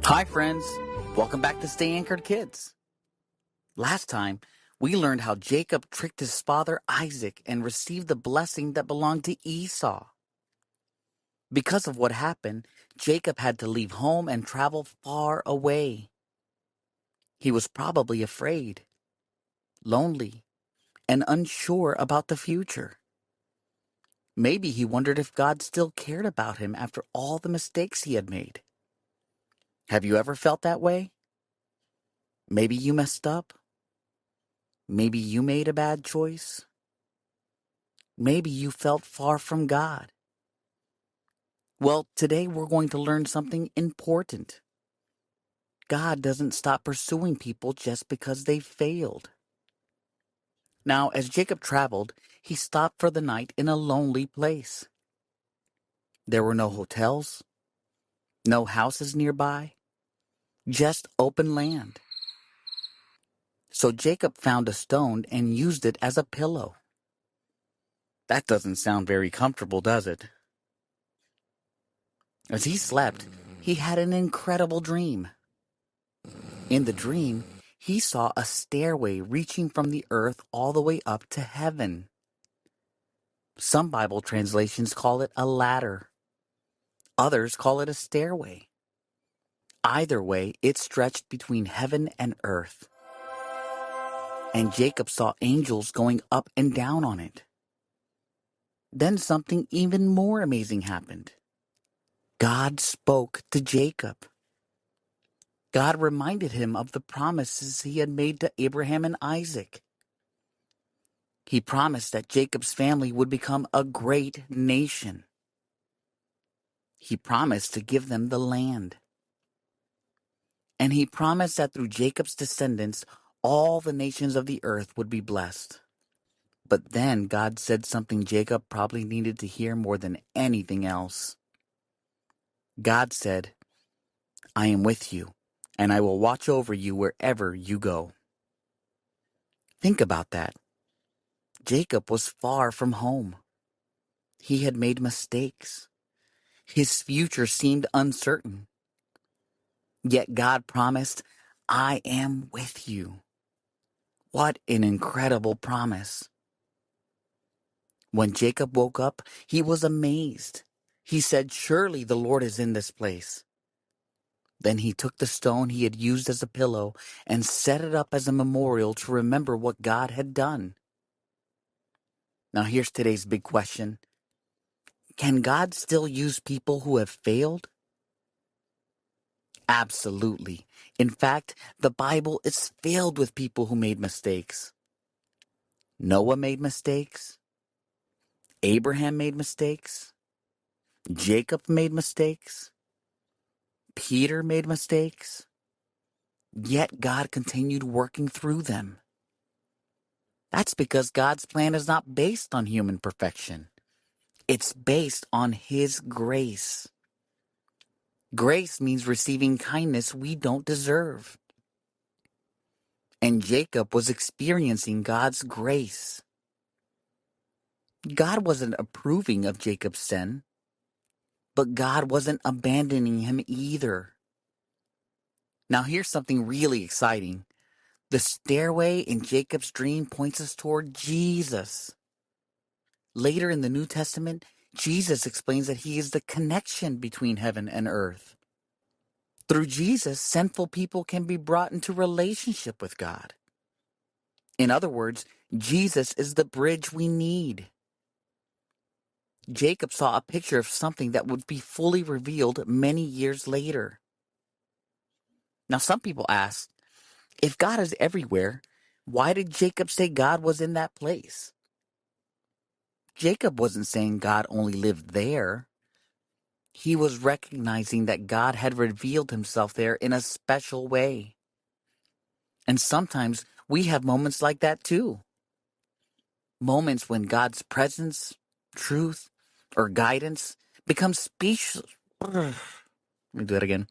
Hi, friends. Welcome back to Stay Anchored Kids. Last time, we learned how Jacob tricked his father Isaac and received the blessing that belonged to Esau. Because of what happened, Jacob had to leave home and travel far away. He was probably afraid, lonely, and unsure about the future. Maybe he wondered if God still cared about him after all the mistakes he had made. Have you ever felt that way? Maybe you messed up. Maybe you made a bad choice. Maybe you felt far from God. Well, today we're going to learn something important. God doesn't stop pursuing people just because they failed. Now, as Jacob traveled, he stopped for the night in a lonely place. There were no hotels, no houses nearby, just open land. So Jacob found a stone and used it as a pillow. That doesn't sound very comfortable, does it? As he slept, he had an incredible dream. In the dream, he saw a stairway reaching from the earth all the way up to heaven. Some Bible translations call it a ladder. Others call it a stairway. Either way, it stretched between heaven and earth. And Jacob saw angels going up and down on it. Then something even more amazing happened. God spoke to Jacob. God reminded him of the promises he had made to Abraham and Isaac. He promised that Jacob's family would become a great nation. He promised to give them the land. And he promised that through Jacob's descendants, all the nations of the earth would be blessed. But then God said something Jacob probably needed to hear more than anything else. God said, "I am with you, and I will watch over you wherever you go." Think about that. Jacob was far from home. He had made mistakes. His future seemed uncertain. Yet God promised, "I am with you." What an incredible promise. When Jacob woke up, he was amazed. He said, "Surely the Lord is in this place." Then he took the stone he had used as a pillow and set it up as a memorial to remember what God had done. Now here's today's big question. Can God still use people who have failed? Absolutely. In fact, the Bible is filled with people who made mistakes. Noah made mistakes. Abraham made mistakes. Jacob made mistakes. Peter made mistakes. Yet God continued working through them. That's because God's plan is not based on human perfection. It's based on His grace. Grace means receiving kindness we don't deserve. And Jacob was experiencing God's grace. God wasn't approving of Jacob's sin, but God wasn't abandoning him either. Now here's something really exciting. The stairway in Jacob's dream points us toward Jesus. Later in the New Testament, Jesus explains that he is the connection between heaven and earth. Through Jesus, sinful people can be brought into relationship with God. In other words, Jesus is the bridge we need. Jacob saw a picture of something that would be fully revealed many years later. Now, some people ask, if God is everywhere, why did Jacob say God was in that place? Jacob wasn't saying God only lived there. He was recognizing that God had revealed himself there in a special way. And sometimes we have moments like that too. Moments when God's presence, truth, or guidance becomes speechless. Let me do that again.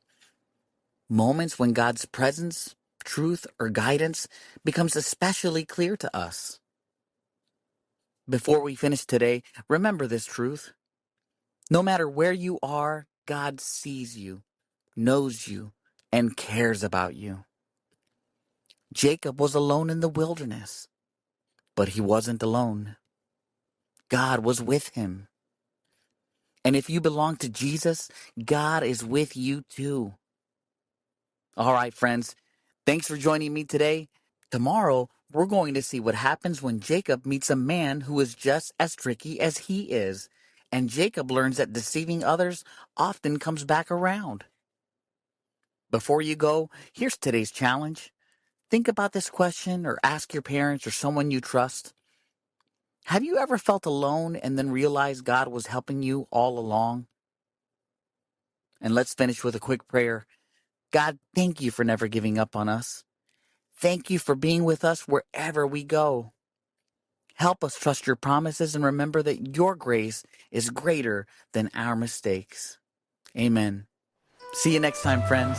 Moments when God's presence, truth, or guidance becomes especially clear to us. Before we finish today, remember this truth. No matter where you are, God sees you, knows you, and cares about you. Jacob was alone in the wilderness, but he wasn't alone. God was with him. And if you belong to Jesus, God is with you too. All right, friends, thanks for joining me today. Tomorrow, we're going to see what happens when Jacob meets a man who is just as tricky as he is. And Jacob learns that deceiving others often comes back around. Before you go, here's today's challenge. Think about this question or ask your parents or someone you trust. Have you ever felt alone and then realized God was helping you all along? And let's finish with a quick prayer. God, thank you for never giving up on us. Thank you for being with us wherever we go. Help us trust your promises and remember that your grace is greater than our mistakes. Amen. See you next time, friends.